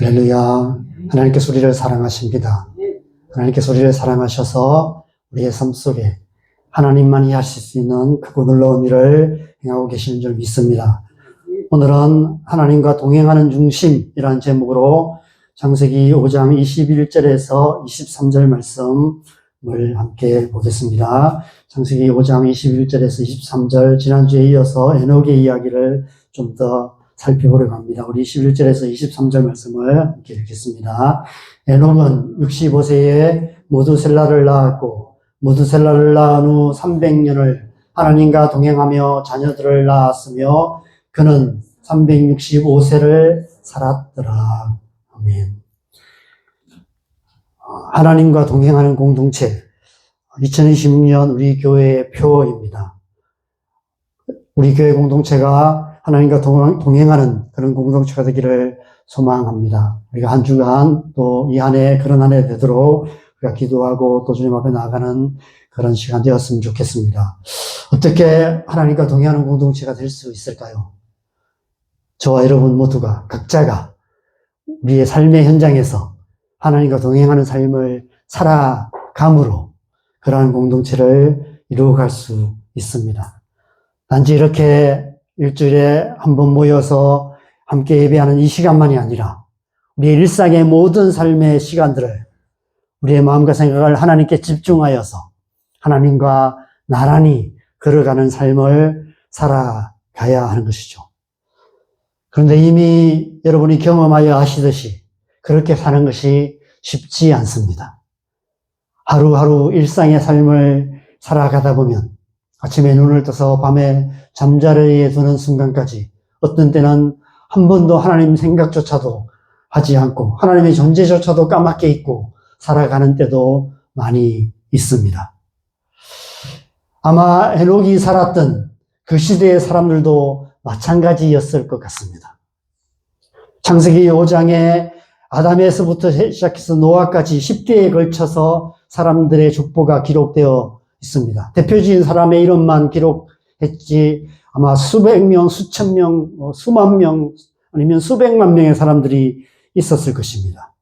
할렐루야. 하나님께서 우리를 사랑하십니다. 하나님께서 우리를 사랑하셔서 우리의 삶 속에 하나님만이 하실 수 있는 크고 놀라운 일을 행하고 계시는 줄 믿습니다. 오늘은 하나님과 동행하는 중심이라는 제목으로 창세기 5장 21절에서 23절 말씀을 함께 보겠습니다. 창세기 5장 21절에서 23절, 지난주에 이어서 에녹의 이야기를 좀 더 살펴보려고 합니다. 우리 21절에서 23절 말씀을 함께 읽겠습니다. 에녹은 65세에 모두셀라를 낳았고, 모두셀라를 낳은 후 300년을 하나님과 동행하며 자녀들을 낳았으며, 그는 365세를 살았더라. 아멘. 하나님과 동행하는 공동체, 2026년 우리 교회의 표입니다. 우리 교회 공동체가 하나님과 동행하는 그런 공동체가 되기를 소망합니다. 우리가 한 주간 또 이 한 해 그런 한 해 되도록 우리가 기도하고 또 주님 앞에 나아가는 그런 시간 되었으면 좋겠습니다. 어떻게 하나님과 동행하는 공동체가 될 수 있을까요? 저와 여러분 모두가 각자가 우리의 삶의 현장에서 하나님과 동행하는 삶을 살아감으로 그러한 공동체를 이루어갈 수 있습니다. 단지 이렇게 일주일에 한 번 모여서 함께 예배하는 이 시간만이 아니라 우리의 일상의 모든 삶의 시간들을 우리의 마음과 생각을 하나님께 집중하여서 하나님과 나란히 걸어가는 삶을 살아가야 하는 것이죠. 그런데 이미 여러분이 경험하여 아시듯이 그렇게 사는 것이 쉽지 않습니다. 하루하루 일상의 삶을 살아가다 보면 아침에 눈을 떠서 밤에 잠자리에 드는 순간까지 어떤 때는 한 번도 하나님 생각조차도 하지 않고 하나님의 존재조차도 까맣게 잊고 살아가는 때도 많이 있습니다. 아마 에녹이 살았던 그 시대의 사람들도 마찬가지였을 것 같습니다. 창세기 5장에 아담에서부터 시작해서 노아까지 10대에 걸쳐서 사람들의 족보가 기록되어 있습니다. 대표적인 사람의 이름만 기록했지 아마 수백 명, 수천 명, 수만 명 아니면 수백만 명의 사람들이 있었을 것입니다.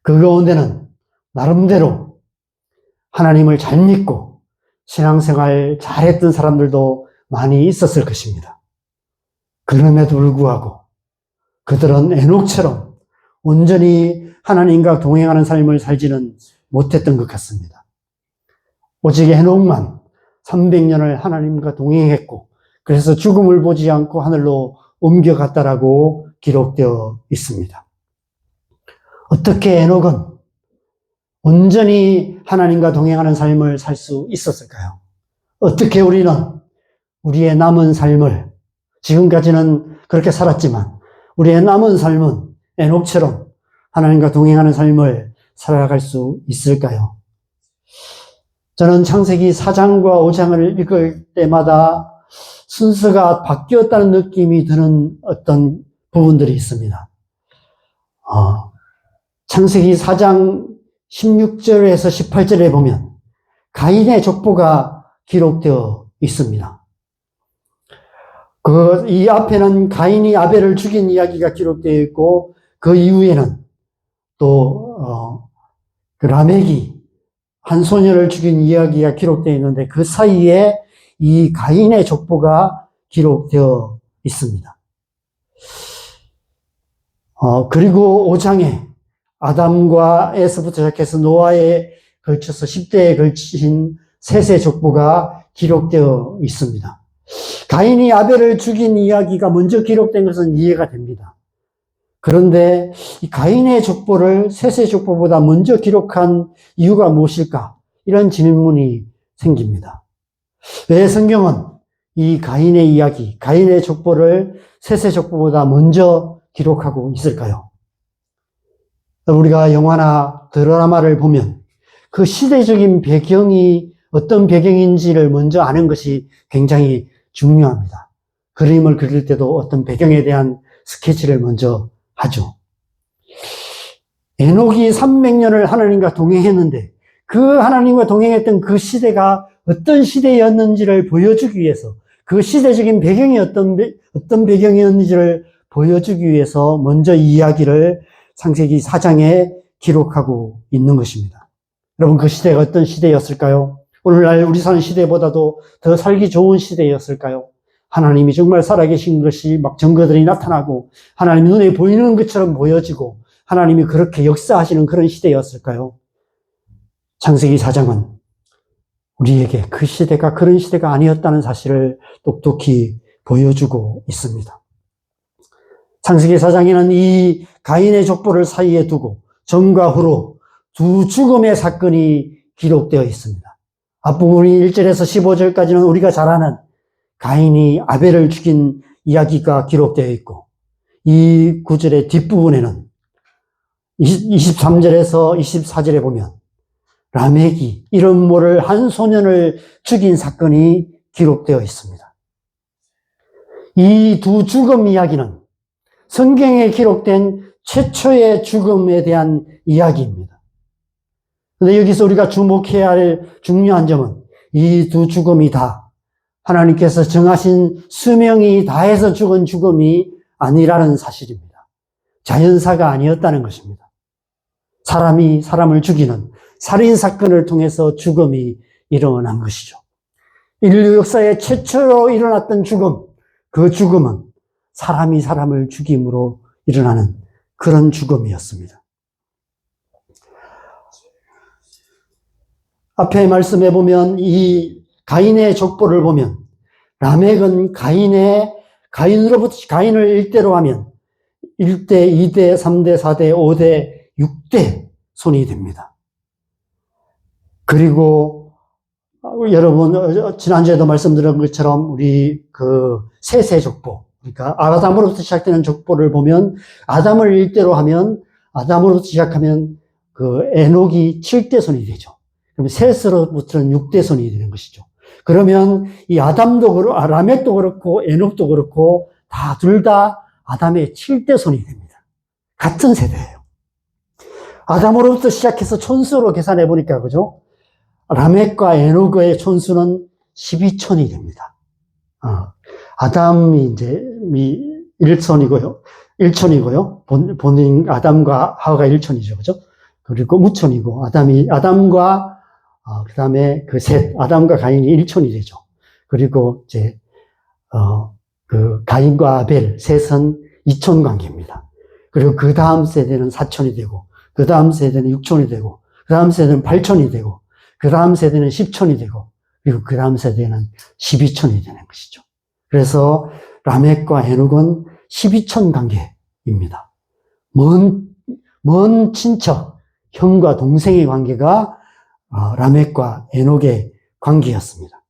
그 가운데는 나름대로 하나님을 잘 믿고 신앙생활 잘했던 사람들도 많이 있었을 것입니다. 그럼에도 불구하고 그들은 에녹처럼 온전히 하나님과 동행하는 삶을 살지는 못했던 것 같습니다. 오직 에녹만 300년을 하나님과 동행했고 그래서 죽음을 보지 않고 하늘로 옮겨갔다라고 기록되어 있습니다. 어떻게 에녹은 온전히 하나님과 동행하는 삶을 살 수 있었을까요? 어떻게 우리는 우리의 남은 삶을 지금까지는 그렇게 살았지만 우리의 남은 삶은 에녹처럼 하나님과 동행하는 삶을 살아갈 수 있을까요? 저는 창세기 4장과 5장을 읽을 때마다 순서가 바뀌었다는 느낌이 드는 어떤 부분들이 있습니다. 창세기 4장 16절에서 18절에 보면 가인의 족보가 기록되어 있습니다. 이 앞에는 가인이 아벨을 죽인 이야기가 기록되어 있고 그 이후에는 또 라멕이 한 소녀를 죽인 이야기가 기록되어 있는데 그 사이에 이 가인의 족보가 기록되어 있습니다. 그리고 5장에 아담과 에서부터 시작해서 노아에 걸쳐서 10대에 걸친 셋의 족보가 기록되어 있습니다. 가인이 아벨을 죽인 이야기가 먼저 기록된 것은 이해가 됩니다. 그런데 이 가인의 족보를 셋의 족보보다 먼저 기록한 이유가 무엇일까? 이런 질문이 생깁니다. 왜 성경은 이 가인의 이야기, 가인의 족보를 셋의 족보보다 먼저 기록하고 있을까요? 우리가 영화나 드라마를 보면 그 시대적인 배경이 어떤 배경인지를 먼저 아는 것이 굉장히 중요합니다. 그림을 그릴 때도 어떤 배경에 대한 스케치를 먼저 하죠. 에녹이 300년을 하나님과 동행했는데 그 하나님과 동행했던 그 시대가 어떤 시대였는지를 보여주기 위해서 그 시대적인 배경이 어떤 배경이었는지를 보여주기 위해서 먼저 이야기를 창세기 4장에 기록하고 있는 것입니다. 여러분, 그 시대가 어떤 시대였을까요? 오늘날 우리 사는 시대보다도 더 살기 좋은 시대였을까요? 하나님이 정말 살아계신 것이 막 증거들이 나타나고 하나님이 눈에 보이는 것처럼 보여지고 하나님이 그렇게 역사하시는 그런 시대였을까요? 창세기 4장은 우리에게 그 시대가 그런 시대가 아니었다는 사실을 똑똑히 보여주고 있습니다. 창세기 4장에는 이 가인의 족보를 사이에 두고 전과 후로 두 죽음의 사건이 기록되어 있습니다. 앞부분이 1절에서 15절까지는 우리가 잘 아는 가인이 아벨을 죽인 이야기가 기록되어 있고 이 구절의 뒷부분에는 23절에서 24절에 보면 라멕이 이름 모를 한 소년을 죽인 사건이 기록되어 있습니다. 이 두 죽음 이야기는 성경에 기록된 최초의 죽음에 대한 이야기입니다. 그런데 여기서 우리가 주목해야 할 중요한 점은 이 두 죽음이 다 하나님께서 정하신 수명이 다해서 죽은 죽음이 아니라는 사실입니다. 자연사가 아니었다는 것입니다. 사람이 사람을 죽이는 살인사건을 통해서 죽음이 일어난 것이죠. 인류 역사의 최초로 일어났던 죽음, 그 죽음은 사람이 사람을 죽임으로 일어나는 그런 죽음이었습니다. 앞에 말씀해 보면 이 가인의 족보를 보면 라멕은 가인으로부터 가인을 1대로 하면 1대, 2대, 3대, 4대, 5대, 6대 손이 됩니다. 그리고 여러분 지난주에도 말씀드린 것처럼 우리 그 셋의 족보, 그러니까 아담으로부터 시작되는 족보를 보면 아담을 1대로 하면 아담으로부터 시작하면 그 에녹이 7대 손이 되죠. 그럼 셋으로부터는 6대 손이 되는 것이죠. 그러면 이 아담도 그렇고 라멕도 그렇고 에녹도 그렇고 둘 다 아담의 7대 손이 됩니다. 같은 세대예요. 아담으로부터 시작해서 촌수로 계산해 보니까 그죠? 라멕과 에녹의 촌수는 12촌이 됩니다. 아담이 이제 1촌이고요. 본인 아담과 하와가 1촌이죠. 그죠? 그리고 무촌이고 아담과 그다음에 그 셋, 아담과 가인이 1촌이 되죠. 그리고 이제 그 가인과 아벨 셋은 2촌 관계입니다. 그리고 그 다음 세대는 4촌이 되고 그 다음 세대는 6촌이 되고 그 다음 세대는 8촌이 되고 그 다음 세대는 10촌이 되고 그리고 그 다음 세대는 12촌이 되는 것이죠. 그래서 라멕과 에녹은 12촌 관계입니다. 먼 친척, 형과 동생의 관계가 라멕과 에녹의 관계였습니다.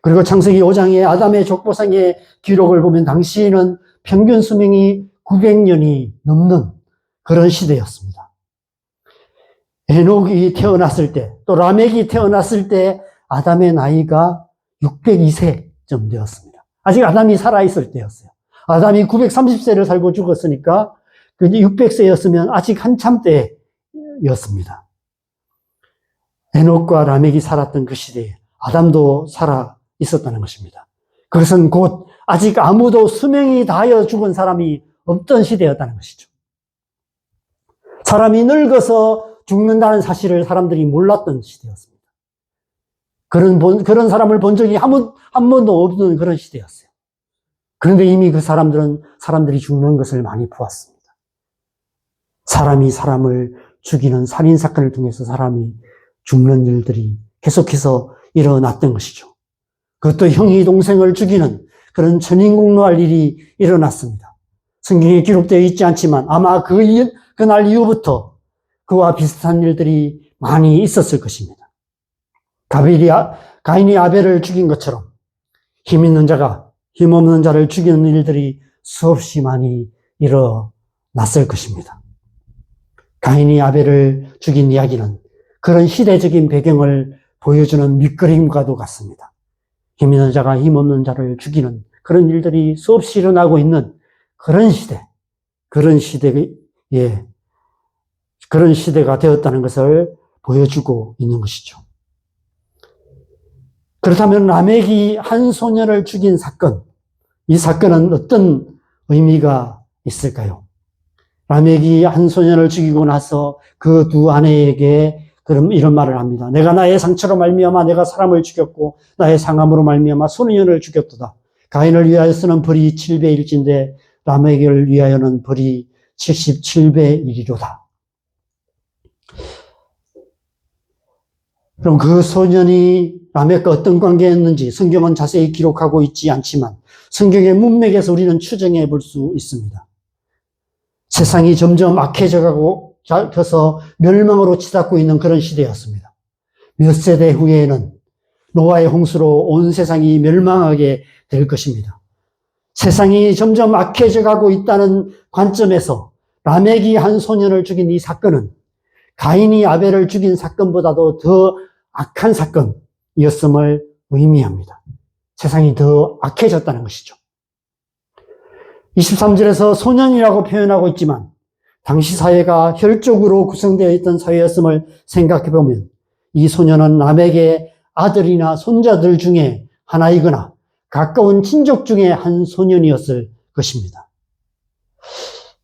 그리고 창세기 5장의 아담의 족보상의 기록을 보면 당시에는 평균 수명이 900년이 넘는 그런 시대였습니다. 에녹이 태어났을 때, 또 라멕이 태어났을 때 아담의 나이가 602세쯤 되었습니다. 아직 아담이 살아있을 때였어요. 아담이 930세를 살고 죽었으니까 600세였으면 아직 한참 때였습니다. 에녹과 라멕이 살았던 그 시대에 아담도 살아 있었다는 것입니다. 그것은 곧 아직 아무도 수명이 다하여 죽은 사람이 없던 시대였다는 것이죠. 사람이 늙어서 죽는다는 사실을 사람들이 몰랐던 시대였습니다. 그런 사람을 본 적이 한 번도 없는 그런 시대였어요. 그런데 이미 그 사람들이 죽는 것을 많이 보았습니다. 사람이 사람을 죽이는 살인사건을 통해서 사람이 죽는 일들이 계속해서 일어났던 것이죠. 그것도 형이 동생을 죽이는 그런 천인공노할 일이 일어났습니다. 성경에 기록되어 있지 않지만 아마 그날 이후부터 그와 비슷한 일들이 많이 있었을 것입니다. 가인이 아벨을 죽인 것처럼 힘 있는 자가 힘 없는 자를 죽이는 일들이 수없이 많이 일어났을 것입니다. 가인이 아벨을 죽인 이야기는 그런 시대적인 배경을 보여주는 밑그림과도 같습니다. 힘 있는 자가 힘 없는 자를 죽이는 그런 일들이 수없이 일어나고 있는 그런 시대가 되었다는 것을 보여주고 있는 것이죠. 그렇다면 라멕이 한 소년을 죽인 사건, 이 사건은 어떤 의미가 있을까요? 라멕이 한 소년을 죽이고 나서 그 두 아내에게 이런 말을 합니다. 내가 나의 상처로 말미암아 내가 사람을 죽였고 나의 상함으로 말미암아 소년을 죽였도다. 가인을 위하여서는 벌이 7배일진데 라멕을 위하여는 벌이 77배이리로다. 그럼 그 소년이 라멕과 어떤 관계였는지 성경은 자세히 기록하고 있지 않지만 성경의 문맥에서 우리는 추정해 볼 수 있습니다. 세상이 점점 악해져가고 서 멸망으로 치닫고 있는 그런 시대였습니다. 몇 세대 후에는 노아의 홍수로 온 세상이 멸망하게 될 것입니다. 세상이 점점 악해져가고 있다는 관점에서 라멕이 한 소년을 죽인 이 사건은 가인이 아벨을 죽인 사건보다도 더 악한 사건이었음을 의미합니다. 세상이 더 악해졌다는 것이죠. 23절에서 소년이라고 표현하고 있지만 당시 사회가 혈족으로 구성되어 있던 사회였음을 생각해보면 이 소년은 라멕의 아들이나 손자들 중에 하나이거나 가까운 친족 중에 한 소년이었을 것입니다.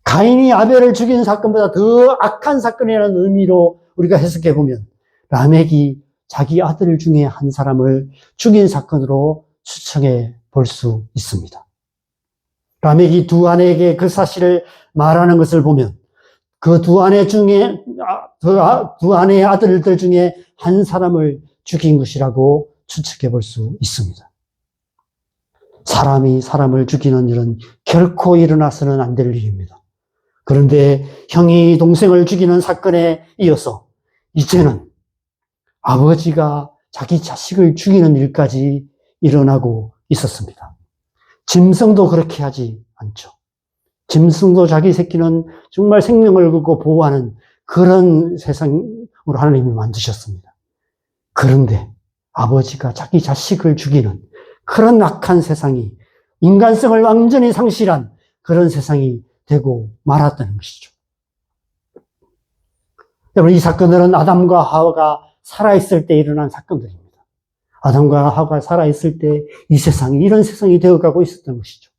가인이 아벨을 죽인 사건보다 더 악한 사건이라는 의미로 우리가 해석해보면 라멕이 자기 아들 중에 한 사람을 죽인 사건으로 추정해 볼 수 있습니다. 라멕이 두 아내에게 그 사실을 말하는 것을 보면 그 두 아내 중에, 두 아내의 아들들 중에 한 사람을 죽인 것이라고 추측해 볼 수 있습니다. 사람이 사람을 죽이는 일은 결코 일어나서는 안 될 일입니다. 그런데 형이 동생을 죽이는 사건에 이어서 이제는 아버지가 자기 자식을 죽이는 일까지 일어나고 있었습니다. 짐승도 그렇게 하지 않죠. 짐승도 자기 새끼는 정말 생명을 걸고 보호하는 그런 세상으로 하나님이 만드셨습니다. 그런데 아버지가 자기 자식을 죽이는 그런 악한 세상이 인간성을 완전히 상실한 그런 세상이 되고 말았다는 것이죠. 여러분, 이 사건들은 아담과 하와가 살아있을 때 일어난 사건들입니다. 아담과 하와가 살아있을 때 이 세상이 이런 세상이 되어가고 있었던 것이죠.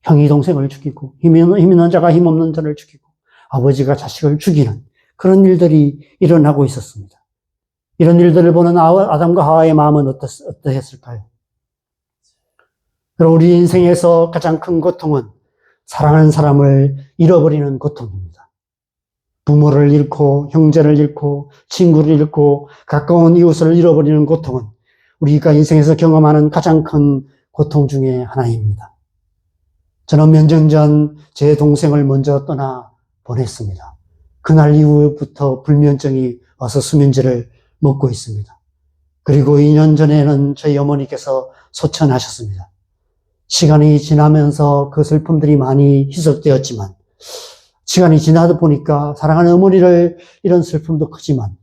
형이 동생을 죽이고 힘 있는 자가 힘 없는 자를 죽이고 아버지가 자식을 죽이는 그런 일들이 일어나고 있었습니다. 이런 일들을 보는 아담과 하와의 마음은 어떠했을까요? 우리 인생에서 가장 큰 고통은 사랑하는 사람을 잃어버리는 고통입니다. 부모를 잃고 형제를 잃고 친구를 잃고 가까운 이웃을 잃어버리는 고통은 우리가 인생에서 경험하는 가장 큰 고통 중에 하나입니다. 저는 몇 년 전 제 동생을 먼저 떠나 보냈습니다. 그날 이후부터 불면증이 와서 수면제를 먹고 있습니다. 그리고 2년 전에는 저희 어머니께서 소천하셨습니다. 시간이 지나면서 그 슬픔들이 많이 희석되었지만 시간이 지나다 보니까 사랑하는 어머니를 이런 슬픔도 크지만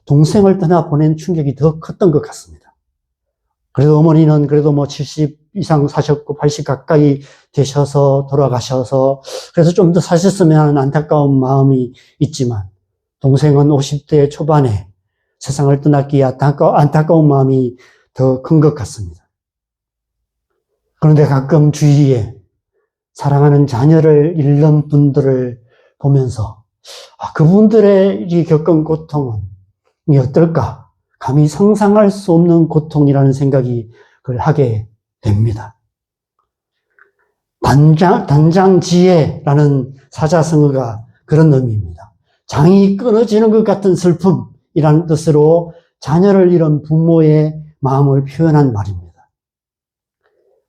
동생을 떠나 보낸 충격이 더 컸던 것 같습니다. 그래도 어머니는 그래도 70 이상 사셨고 80 가까이 되셔서 돌아가셔서 그래서 좀 더 사셨으면 하는 안타까운 마음이 있지만 동생은 50대 초반에 세상을 떠났기에 안타까운 마음이 더 큰 것 같습니다. 그런데 가끔 주위에 사랑하는 자녀를 잃는 분들을 보면서 그분들의 겪은 고통은 어떨까? 감히 상상할 수 없는 고통이라는 생각이 하게 됩니다. 단장지혜라는 사자성어가 그런 의미입니다. 장이 끊어지는 것 같은 슬픔이라는 뜻으로 자녀를 잃은 부모의 마음을 표현한 말입니다.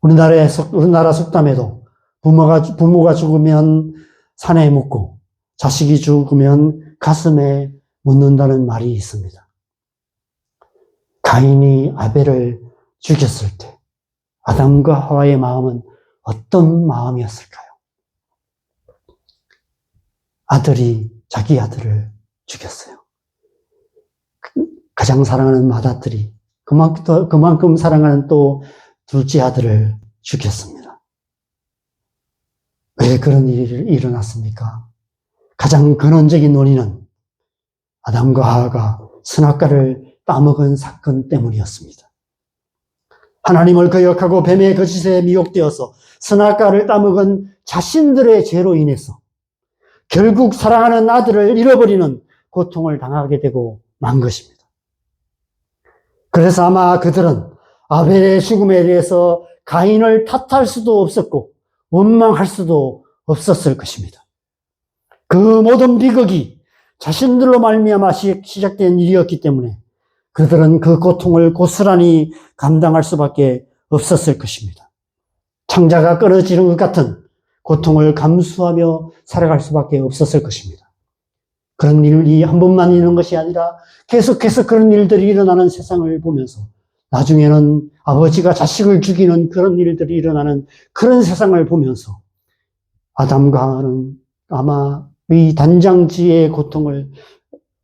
우리나라 속담에도 부모가 죽으면 산에 묻고 자식이 죽으면 가슴에 묻는다는 말이 있습니다. 가인이 아벨을 죽였을 때 아담과 하와의 마음은 어떤 마음이었을까요? 아들이 자기 아들을 죽였어요. 가장 사랑하는 맏아들이 그만큼 사랑하는 또 둘째 아들을 죽였습니다. 왜 그런 일이 일어났습니까? 가장 근원적인 원인은 아담과 하와가 선악과를 따먹은 사건 때문이었습니다. 하나님을 거역하고 뱀의 거짓에 미혹되어서 선악과를 따먹은 자신들의 죄로 인해서 결국 사랑하는 아들을 잃어버리는 고통을 당하게 되고 만 것입니다. 그래서 아마 그들은 아벨의 죽음에 대해서 가인을 탓할 수도 없었고 원망할 수도 없었을 것입니다. 그 모든 비극이 자신들로 말미암아 시작된 일이었기 때문에 그들은 그 고통을 고스란히 감당할 수밖에 없었을 것입니다. 창자가 끊어지는 것 같은 고통을 감수하며 살아갈 수밖에 없었을 것입니다. 그런 일이 한 번만 있는 것이 아니라 계속해서 그런 일들이 일어나는 세상을 보면서 나중에는 아버지가 자식을 죽이는 그런 일들이 일어나는 그런 세상을 보면서 아담과 하와는 아마 이 단장지의 고통을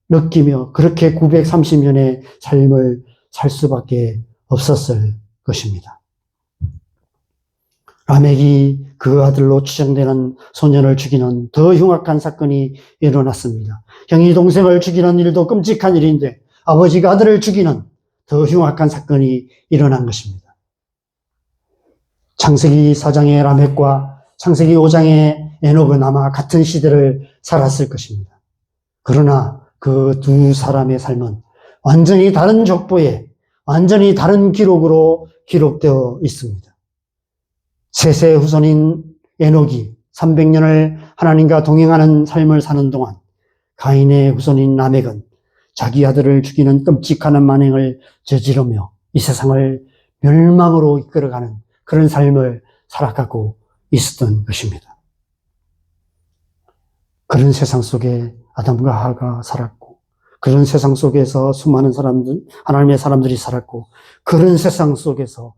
느끼며 그렇게 930년의 삶을 살 수밖에 없었을 것입니다. 라멕이 그 아들로 추정되는 소년을 죽이는 더 흉악한 사건이 일어났습니다. 형이 동생을 죽이는 일도 끔찍한 일인데 아버지가 아들을 죽이는 더 흉악한 사건이 일어난 것입니다. 창세기 4장의 라멕과 창세기 5장의 에녹은 아마 같은 시대를 살았을 것입니다. 그러나 그 두 사람의 삶은 완전히 다른 족보에 완전히 다른 기록으로 기록되어 있습니다. 셋의 후손인 에녹이 300년을 하나님과 동행하는 삶을 사는 동안 가인의 후손인 라멕은 자기 아들을 죽이는 끔찍한 만행을 저지르며 이 세상을 멸망으로 이끌어가는 그런 삶을 살아가고 있었던 것입니다. 그런 세상 속에 아담과 하와가 살았고 그런 세상 속에서 수많은 사람들, 하나님의 사람들이 살았고 그런 세상 속에서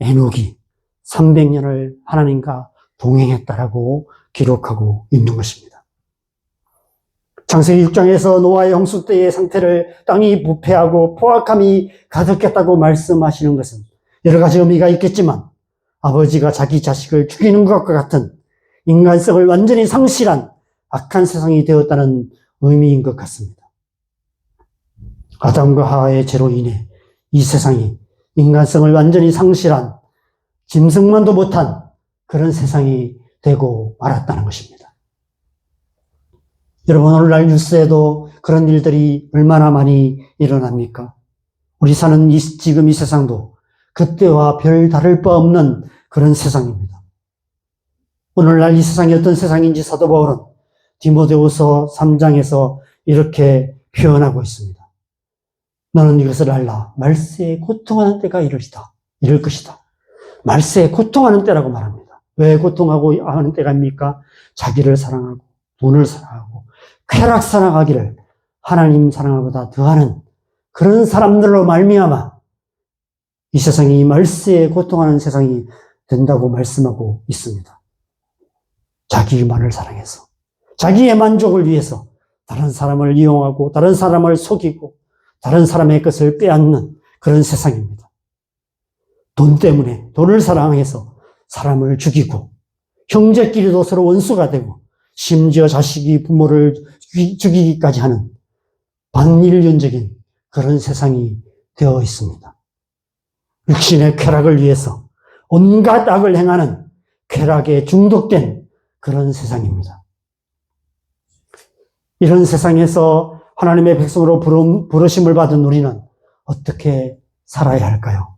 에녹이 300년을 하나님과 동행했다라고 기록하고 있는 것입니다. 창세기 6장에서 노아의 홍수 때의 상태를 땅이 부패하고 포악함이 가득했다고 말씀하시는 것은 여러 가지 의미가 있겠지만 아버지가 자기 자식을 죽이는 것과 같은 인간성을 완전히 상실한 악한 세상이 되었다는 의미인 것 같습니다. 아담과 하와의 죄로 인해 이 세상이 인간성을 완전히 상실한 짐승만도 못한 그런 세상이 되고 말았다는 것입니다. 여러분, 오늘날 뉴스에도 그런 일들이 얼마나 많이 일어납니까? 우리 사는 지금 이 세상도 그때와 별 다를 바 없는 그런 세상입니다. 오늘날 이 세상이 어떤 세상인지 사도 바울은 디모데후서 3장에서 이렇게 표현하고 있습니다. 너는 이것을 알라. 말세에 고통하는 때가 이를 것이다. 말세에 고통하는 때라고 말합니다. 왜 고통하고 하는 때가입니까? 자기를 사랑하고 돈을 사랑하고 쾌락 사랑하기를 하나님 사랑하보다 더하는 그런 사람들로 말미암아 이 세상이 말세에 고통하는 세상이 된다고 말씀하고 있습니다. 자기만을 사랑해서 자기의 만족을 위해서 다른 사람을 이용하고 다른 사람을 속이고 다른 사람의 것을 빼앗는 그런 세상입니다. 돈 때문에 돈을 사랑해서 사람을 죽이고 형제끼리도 서로 원수가 되고 심지어 자식이 부모를 죽이기까지 하는 반인륜적인 그런 세상이 되어 있습니다. 육신의 쾌락을 위해서 온갖 악을 행하는 쾌락에 중독된 그런 세상입니다. 이런 세상에서 하나님의 백성으로 부르심을 받은 우리는 어떻게 살아야 할까요?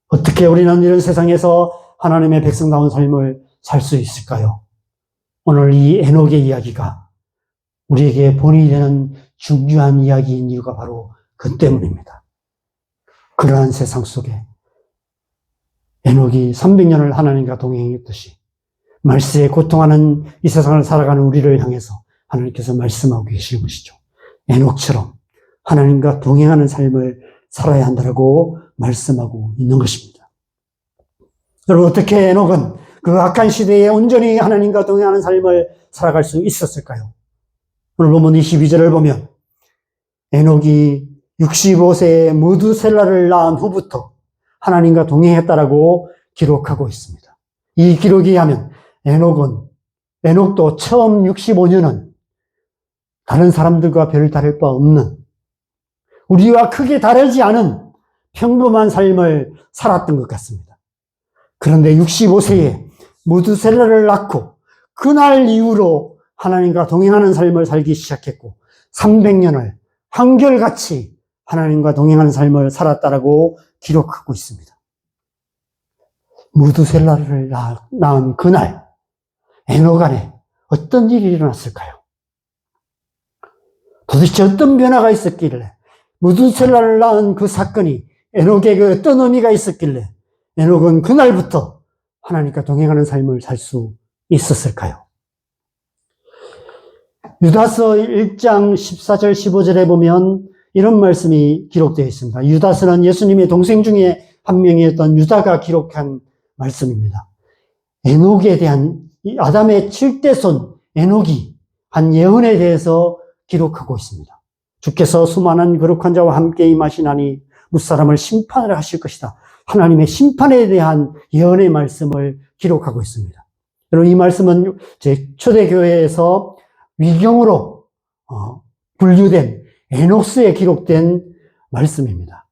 어떻게 우리는 이런 세상에서 하나님의 백성다운 삶을 살 수 있을까요? 오늘 이 에녹의 이야기가 우리에게 본이 되는 중요한 이야기인 이유가 바로 그 때문입니다. 그러한 세상 속에 에녹이 300년을 하나님과 동행했듯이 말세에 고통하는 이 세상을 살아가는 우리를 향해서 하나님께서 말씀하고 계시는 것이죠. 에녹처럼 하나님과 동행하는 삶을 살아야 한다고 말씀하고 있는 것입니다. 여러분, 어떻게 에녹은 그 악한 시대에 온전히 하나님과 동행하는 삶을 살아갈 수 있었을까요? 오늘 본문 22절을 보면 에녹이 65세에 무두셀라를 낳은 후부터 하나님과 동행했다라고 기록하고 있습니다. 이 기록에 하면 에녹도 처음 65년은 다른 사람들과 별 다를 바 없는 우리와 크게 다르지 않은 평범한 삶을 살았던 것 같습니다. 그런데 65세에 무두셀라를 낳고 그날 이후로 하나님과 동행하는 삶을 살기 시작했고 300년을 한결같이 하나님과 동행하는 삶을 살았다라고 기록하고 있습니다. 무두셀라를 낳은 그날 에녹 안에 어떤 일이 일어났을까요? 도대체 어떤 변화가 있었길래 무두셀라를 낳은 그 사건이 에녹에게 어떤 의미가 있었길래 에녹은 그날부터 하나님과 동행하는 삶을 살 수 있었을까요? 유다서 1장 14절 15절에 보면 이런 말씀이 기록되어 있습니다. 유다서는 예수님의 동생 중에 한 명이었던 유다가 기록한 말씀입니다. 에녹에 대한 아담의 7대 손 에녹이 한 예언에 대해서 기록하고 있습니다. 주께서 수많은 거룩한 자와 함께 임하시나니 무사람을 심판을 하실 것이다. 하나님의 심판에 대한 예언의 말씀을 기록하고 있습니다. 여러분, 이 말씀은 제 초대교회에서 위경으로 분류된 에녹스에 기록된 말씀입니다.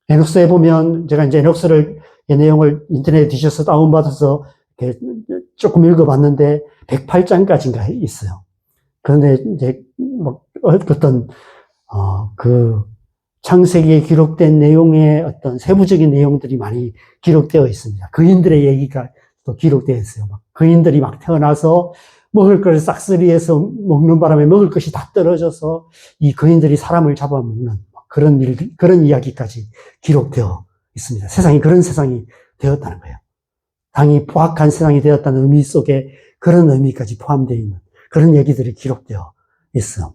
에녹스에 보면 제가 이제 에녹스를 이 내용을 인터넷에 뒤져서 다운받아서 이렇게 조금 읽어봤는데 108장까지인가 있어요. 그런데 이제 어떤 그 창세기에 기록된 내용의 어떤 세부적인 내용들이 많이 기록되어 있습니다. 거인들의 얘기가 또 기록되어 있어요. 거인들이 막 태어나서 먹을 걸 싹쓸이해서 먹는 바람에 먹을 것이 다 떨어져서 이 거인들이 사람을 잡아먹는 그런 이야기까지 기록되어 있습니다. 세상이 그런 세상이 되었다는 거예요. 당이 포악한 세상이 되었다는 의미 속에 그런 의미까지 포함되어 있는 그런 얘기들이 기록되어 있어요.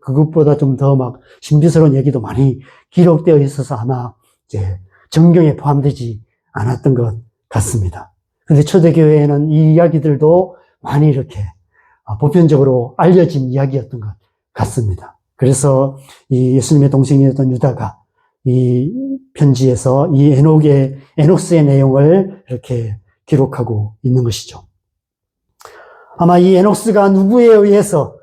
그것보다 좀 더 막 신비스러운 얘기도 많이 기록되어 있어서 아마 이제 정경에 포함되지 않았던 것 같습니다. 그런데 초대교회에는 이 이야기들도 많이 이렇게 보편적으로 알려진 이야기였던 것 같습니다. 그래서 이 예수님의 동생이었던 유다가 이 편지에서 이 에녹스의 내용을 이렇게 기록하고 있는 것이죠. 아마 이 에녹스가 누구에 의해서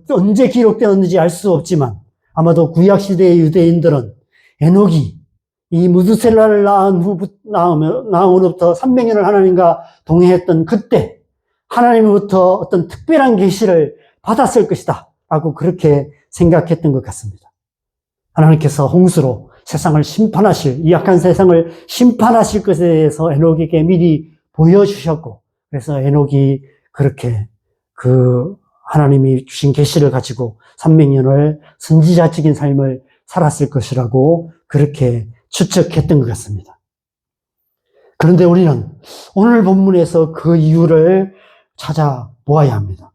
언제 기록되었는지 알 수 없지만 아마도 구약시대의 유대인들은 에녹이 이 무두셀라를 낳은 후부터 300년을 하나님과 동행했던 그때 하나님으로부터 어떤 특별한 계시를 받았을 것이다 라고 그렇게 생각했던 것 같습니다. 하나님께서 홍수로 세상을 심판하실, 이 악한 세상을 심판하실 것에 대해서 에녹에게 미리 보여주셨고, 그래서 에녹이 그렇게 그 하나님이 주신 계시를 가지고 300년을 선지자적인 삶을 살았을 것이라고 그렇게 추측했던 것 같습니다. 그런데 우리는 오늘 본문에서 그 이유를 찾아보아야 합니다.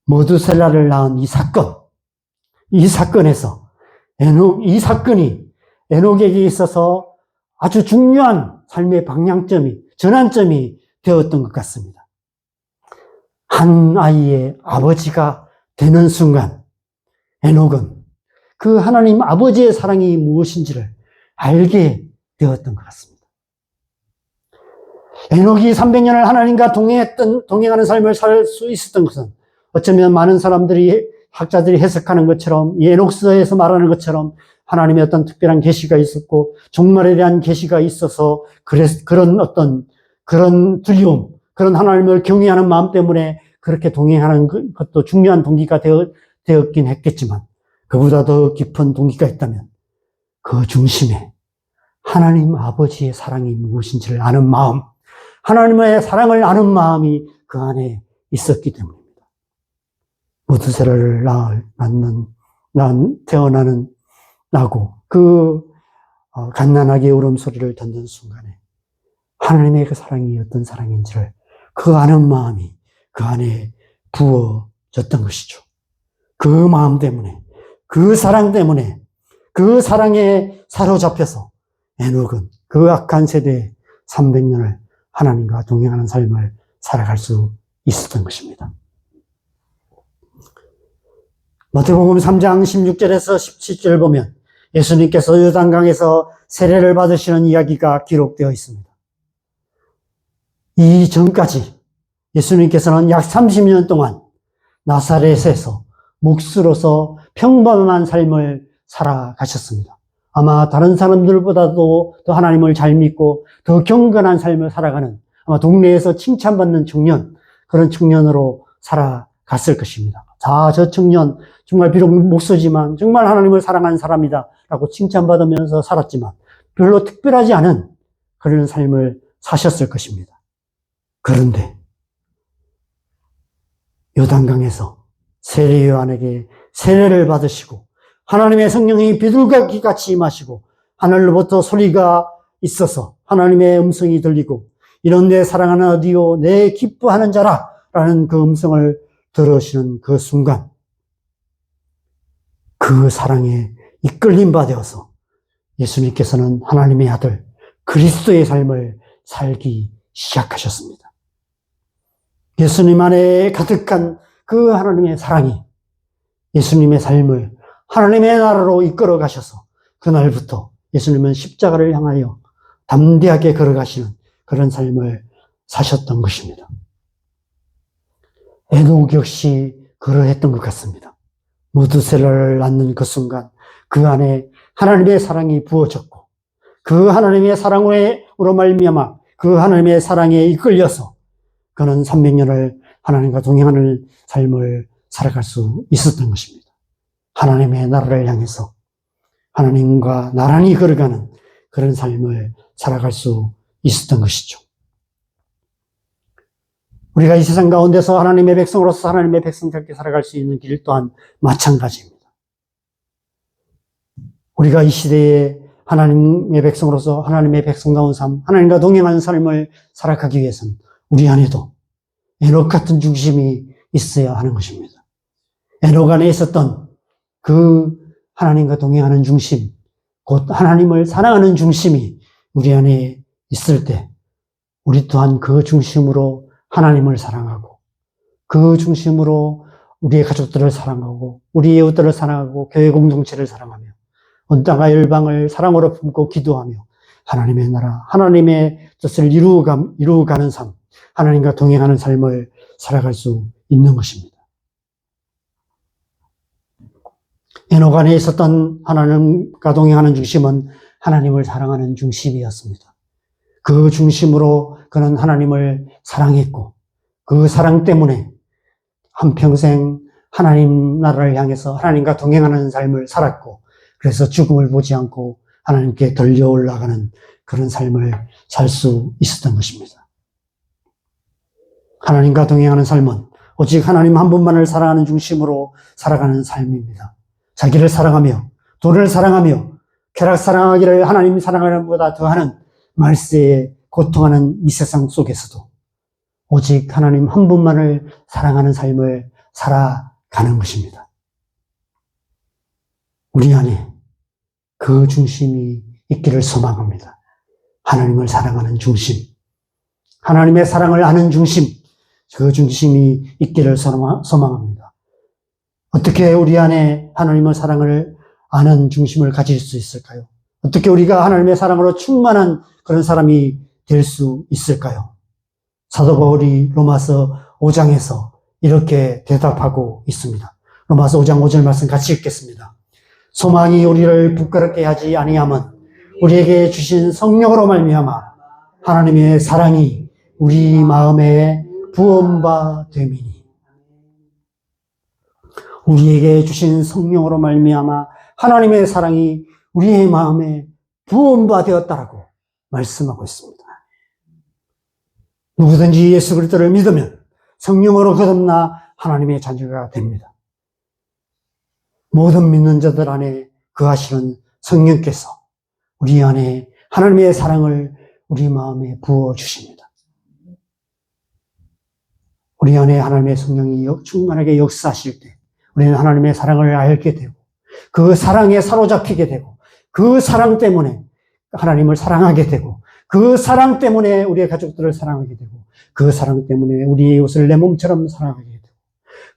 무두셀라를 낳은 이 사건에서 이 사건이 에녹에게 있어서 아주 중요한 삶의 방향점이, 전환점이 되었던 것 같습니다. 한 아이의 아버지가 되는 순간 에녹은 그 하나님 아버지의 사랑이 무엇인지를 알게 되었던 것 같습니다. 에녹이 300년을 하나님과 동행하는 삶을 살 수 있었던 것은 어쩌면 많은 학자들이 해석하는 것처럼, 이 에녹서에서 말하는 것처럼 하나님의 어떤 특별한 계시가 있었고 종말에 대한 계시가 있어서 그런 두려움, 그런 하나님을 경외하는 마음 때문에 그렇게 동행하는 것도 중요한 동기가 되었긴 했겠지만 그보다 더 깊은 동기가 있다면 그 중심에 하나님 아버지의 사랑이 무엇인지를 아는 마음, 하나님의 사랑을 아는 마음이 그 안에 있었기 때문입니다. 무두셀라를 나고 갓난아기의 울음소리를 듣는 순간에 하나님의 그 사랑이 어떤 사랑인지를 그 아는 마음이 그 안에 부어졌던 것이죠. 그 마음 때문에, 그 사랑 때문에, 그 사랑에 사로잡혀서 에녹은 그 악한 세대에 300년을 하나님과 동행하는 삶을 살아갈 수 있었던 것입니다. 마태복음 3장 16절에서 17절 보면 예수님께서 요단강에서 세례를 받으시는 이야기가 기록되어 있습니다. 이 전까지 예수님께서는 약 30년 동안 나사렛에서 묵수로서 평범한 삶을 살아가셨습니다. 아마 다른 사람들보다도 더 하나님을 잘 믿고 더 경건한 삶을 살아가는, 아마 동네에서 칭찬받는 그런 청년으로 살아가셨을 갔을 것입니다. 자, 저 청년 정말 비록 목소지만 정말 하나님을 사랑하는 사람이다 라고 칭찬받으면서 살았지만 별로 특별하지 않은 그런 삶을 사셨을 것입니다. 그런데 요단강에서 세례 요한에게 세례를 받으시고 하나님의 성령이 비둘기 같이 임하시고 하늘로부터 소리가 있어서 하나님의 음성이 들리고 이런 내 사랑하는 아들이요 내 기뻐하는 자라 라는 그 음성을 들으시는 그 순간 그 사랑에 이끌림 받아서 예수님께서는 하나님의 아들 그리스도의 삶을 살기 시작하셨습니다. 예수님 안에 가득한 그 하나님의 사랑이 예수님의 삶을 하나님의 나라로 이끌어 가셔서 그날부터 예수님은 십자가를 향하여 담대하게 걸어가시는 그런 삶을 사셨던 것입니다. 에녹 역시 그러했던 것 같습니다. 무드셀라를 낳는 그 순간 그 안에 하나님의 사랑이 부어졌고 그 하나님의 사랑으로 말미암아 그 하나님의 사랑에 이끌려서 그는 300년을 하나님과 동행하는 삶을 살아갈 수 있었던 것입니다. 하나님의 나라를 향해서 하나님과 나란히 걸어가는 그런 삶을 살아갈 수 있었던 것이죠. 우리가 이 세상 가운데서 하나님의 백성으로서 하나님의 백성답게 살아갈 수 있는 길 또한 마찬가지입니다. 우리가 이 시대에 하나님의 백성으로서 하나님의 백성다운 삶, 하나님과 동행하는 삶을 살아가기 위해서는 우리 안에도 에녹 같은 중심이 있어야 하는 것입니다. 에녹 안에 있었던 그 하나님과 동행하는 중심, 곧 하나님을 사랑하는 중심이 우리 안에 있을 때 우리 또한 그 중심으로 하나님을 사랑하고 그 중심으로 우리의 가족들을 사랑하고 우리의 이웃들을 사랑하고 교회 공동체를 사랑하며 온 땅과 열방을 사랑으로 품고 기도하며 하나님의 나라, 하나님의 뜻을 이루어가는 삶, 하나님과 동행하는 삶을 살아갈 수 있는 것입니다. 에녹 안에 있었던 하나님과 동행하는 중심은 하나님을 사랑하는 중심이었습니다. 그 중심으로 그는 하나님을 사랑했고 그 사랑 때문에 한평생 하나님 나라를 향해서 하나님과 동행하는 삶을 살았고 그래서 죽음을 보지 않고 하나님께 들려 올라가는 그런 삶을 살 수 있었던 것입니다. 하나님과 동행하는 삶은 오직 하나님 한 분만을 사랑하는 중심으로 살아가는 삶입니다. 자기를 사랑하며 돈을 사랑하며 쾌락 사랑하기를 하나님 사랑하는 것보다 더하는 말세에 고통하는 이 세상 속에서도 오직 하나님 한 분만을 사랑하는 삶을 살아가는 것입니다. 우리 안에 그 중심이 있기를 소망합니다. 하나님을 사랑하는 중심, 하나님의 사랑을 아는 중심, 그 중심이 있기를 소망합니다. 어떻게 우리 안에 하나님의 사랑을 아는 중심을 가질 수 있을까요? 어떻게 우리가 하나님의 사랑으로 충만한 그런 사람이 될 수 있을까요? 사도 바울이 로마서 5장에서 이렇게 대답하고 있습니다. 로마서 5장 5절 말씀 같이 읽겠습니다. 소망이 우리를 부끄럽게 하지 아니함은 우리에게 주신 성령으로 말미암아 하나님의 사랑이 우리 마음에 부음바 됨이니. 우리에게 주신 성령으로 말미암아 하나님의 사랑이 우리의 마음에 부음바 되었다라고 말씀하고 있습니다. 누구든지 예수 그리스도를 믿으면 성령으로 거듭나 하나님의 자녀가 됩니다. 모든 믿는 자들 안에 거하시는 성령께서 우리 안에 하나님의 사랑을 우리 마음에 부어주십니다. 우리 안에 하나님의 성령이 충만하게 역사하실 때 우리는 하나님의 사랑을 알게 되고 그 사랑에 사로잡히게 되고 그 사랑 때문에 하나님을 사랑하게 되고 그 사랑 때문에 우리의 가족들을 사랑하게 되고 그 사랑 때문에 우리의 이웃을 내 몸처럼 사랑하게 되고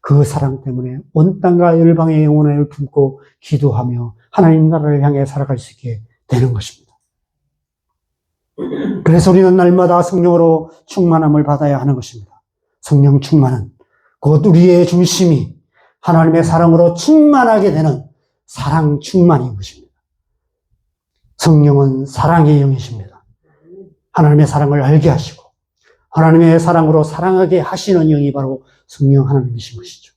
그 사랑 때문에 온 땅과 열방의 영혼을 품고 기도하며 하나님 나라를 향해 살아갈 수 있게 되는 것입니다. 그래서 우리는 날마다 성령으로 충만함을 받아야 하는 것입니다. 성령 충만은 곧 우리의 중심이 하나님의 사랑으로 충만하게 되는 사랑 충만인 것입니다. 성령은 사랑의 영이십니다. 하나님의 사랑을 알게 하시고 하나님의 사랑으로 사랑하게 하시는 영이 바로 성령 하나님이신 것이죠.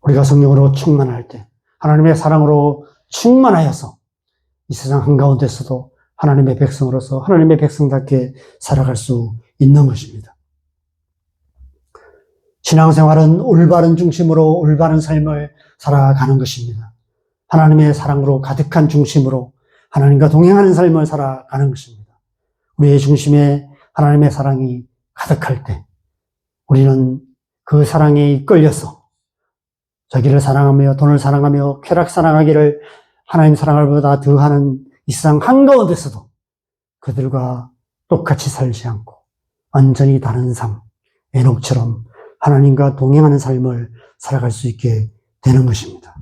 우리가 성령으로 충만할 때, 하나님의 사랑으로 충만하여서 이 세상 한가운데서도 하나님의 백성으로서 하나님의 백성답게 살아갈 수 있는 것입니다. 신앙생활은 올바른 중심으로 올바른 삶을 살아가는 것입니다. 하나님의 사랑으로 가득한 중심으로 하나님과 동행하는 삶을 살아가는 것입니다. 우리의 중심에 하나님의 사랑이 가득할 때 우리는 그 사랑에 이끌려서 자기를 사랑하며 돈을 사랑하며 쾌락 사랑하기를 하나님 사랑을 보다 더하는 이 세상 한가운데서도 그들과 똑같이 살지 않고 완전히 다른 삶, 에녹처럼 하나님과 동행하는 삶을 살아갈 수 있게 되는 것입니다.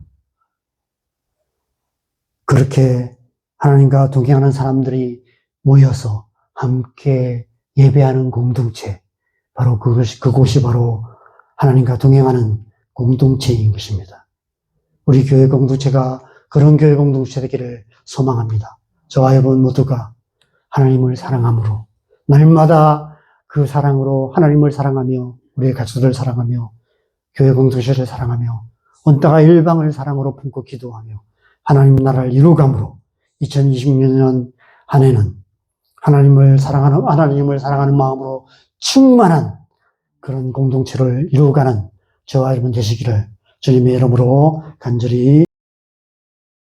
그렇게 하나님과 동행하는 사람들이 모여서 함께 예배하는 공동체, 바로 그곳이 바로 하나님과 동행하는 공동체인 것입니다. 우리 교회 공동체가 그런 교회 공동체 되기를 소망합니다. 저와 여러분 모두가 하나님을 사랑함으로 날마다 그 사랑으로 하나님을 사랑하며 우리의 가족들을 사랑하며 교회 공동체를 사랑하며 온 땅과 일방을 사랑으로 품고 기도하며 하나님 나라를 이루감으로 2026년 한 해는 하나님을 사랑하는 마음으로 충만한 그런 공동체를 이루어가는 저와 여러분 되시기를 주님의 이름으로 간절히